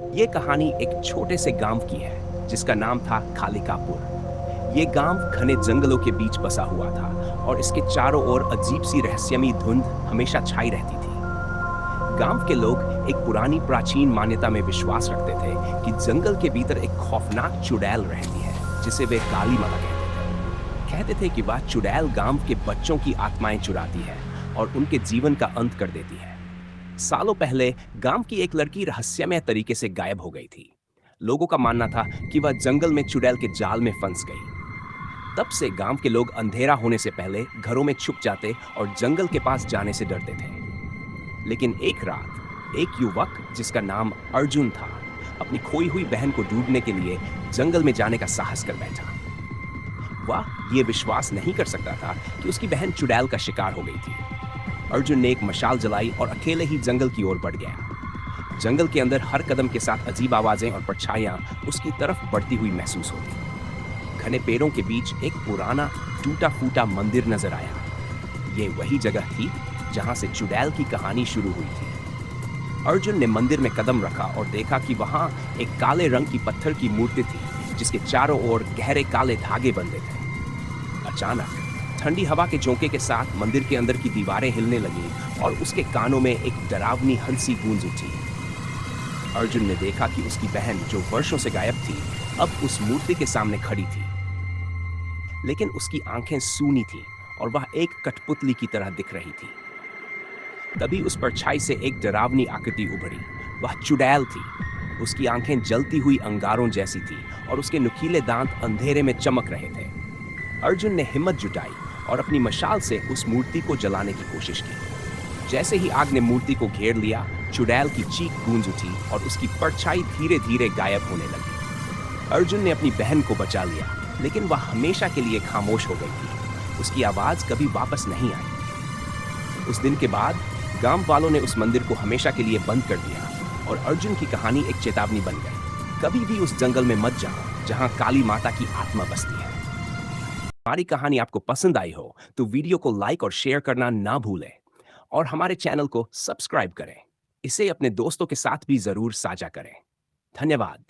ये कहानी एक छोटे से गांव की है जिसका नाम था खालिकापुर। ये गांव घने जंगलों के बीच बसा हुआ था और इसके चारों ओर अजीब सी रहस्यमयी धुंध हमेशा छाई रहती थी। गांव के लोग एक पुरानी प्राचीन मान्यता में विश्वास रखते थे कि जंगल के भीतर एक खौफनाक चुड़ैल रहती है जिसे वे काली माता कहते थे कि वह चुड़ैल गांव के बच्चों की आत्माएं चुराती है और उनके जीवन का अंत कर देती है। सालों पहले गांव की एक लड़की रहस्यमय तरीके से गायब हो गई थी। लोगों का मानना था कि वह जंगल में चुड़ैल के जाल में फंस गई। तब से गांव के लोग अंधेरा होने से पहले घरों में छुप जाते और जंगल के पास जाने से डरते थे। लेकिन एक रात एक युवक जिसका नाम अर्जुन था अपनी खोई हुई बहन को ढूंढने के लिए जंगल में जाने का साहस कर बैठा। वह ये विश्वास नहीं कर सकता था कि उसकी बहन चुड़ैल का शिकार हो गई थी। अर्जुन ने एक मशाल जलाई और अकेले ही जंगल की ओर बढ़ गया। जंगल के अंदर हर कदम के साथ अजीब आवाजें और परछाइयां उसकी तरफ बढ़ती हुई महसूस होती। घने पेड़ों के बीच एक पुराना टूटा फूटा मंदिर नजर आया। ये वही जगह थी जहां से चुड़ैल की कहानी शुरू हुई थी। अर्जुन ने मंदिर में कदम रखा और देखा कि वहां एक काले रंग की पत्थर की मूर्ति थी जिसके चारों ओर गहरे काले धागे बंधे थे। अचानक ठंडी हवा के झोंके के साथ मंदिर के अंदर की दीवारें हिलने लगीं और उसके कानों में एक डरावनी हंसी गूंज उठी। अर्जुन ने देखा कि उसकी बहन जो वर्षों से गायब थी अब उस मूर्ति के सामने खड़ी थी, लेकिन उसकी आंखें सूनी थीं और वह एक कठपुतली की तरह दिख रही थी। तभी उस परछाई से एक डरावनी आकृति उभरी। वह चुड़ैल थी। उसकी आंखें जलती हुई अंगारों जैसी थी और उसके नुकीले दांत अंधेरे में चमक रहे थे। अर्जुन ने हिम्मत जुटाई और अपनी मशाल से उस मूर्ति को जलाने की कोशिश की। जैसे ही आग ने मूर्ति को घेर लिया, चुड़ैल की चीख गूंज उठी और उसकी परछाई धीरे धीरे गायब होने लगी। अर्जुन ने अपनी बहन को बचा लिया, लेकिन वह हमेशा के लिए खामोश हो गई थी। उसकी आवाज कभी वापस नहीं आई। उस दिन के बाद गांव वालों ने उस मंदिर को हमेशा के लिए बंद कर दिया और अर्जुन की कहानी एक चेतावनी बन गई। कभी भी उस जंगल में मत जाओ जहां काली माता की आत्मा बसती है। हमारी कहानी आपको पसंद आई हो तो वीडियो को लाइक और शेयर करना ना भूलें और हमारे चैनल को सब्सक्राइब करें। इसे अपने दोस्तों के साथ भी जरूर साझा करें। धन्यवाद।